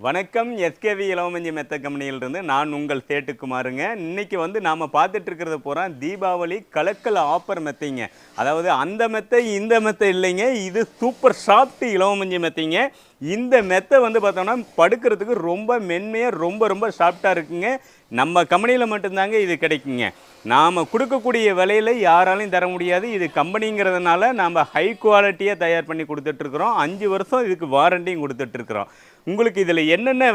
வணக்கம். எஸ்கேவி இலவமஞ்சி மெத்த கம்பெனியிலிருந்து நான் உங்கள் சேட்டுக்குமாருங்க. இன்னைக்கு நாம் பார்த்துட்டு இருக்கிறது பூரா தீபாவளி கலக்கல் ஆஃபர் மெத்தைங்க. அதாவது அந்த மெத்தை இந்த மெத்தை இல்லைங்க, இது சூப்பர் சாஃப்ட் இலவமஞ்சி மெத்தைங்க. இந்த மெத்தை பார்த்தோம்னா படுக்கிறதுக்கு ரொம்ப மென்மையாக ரொம்ப சாஃப்டாக இருக்குங்க. நம்ம கம்பெனியில் மட்டும்தாங்க இது கிடைக்குங்க. நாம் கொடுக்கக்கூடிய விலையில் யாராலையும் தர முடியாது. இது கம்பெனிங்கிறதுனால நாம் ஹை குவாலிட்டியாக தயார் பண்ணி கொடுத்துட்ருக்குறோம். 5 வருஷம் இதுக்கு வாரண்டியும் கொடுத்துட்ருக்குறோம். உங்களுக்கு இதில் என்னென்ன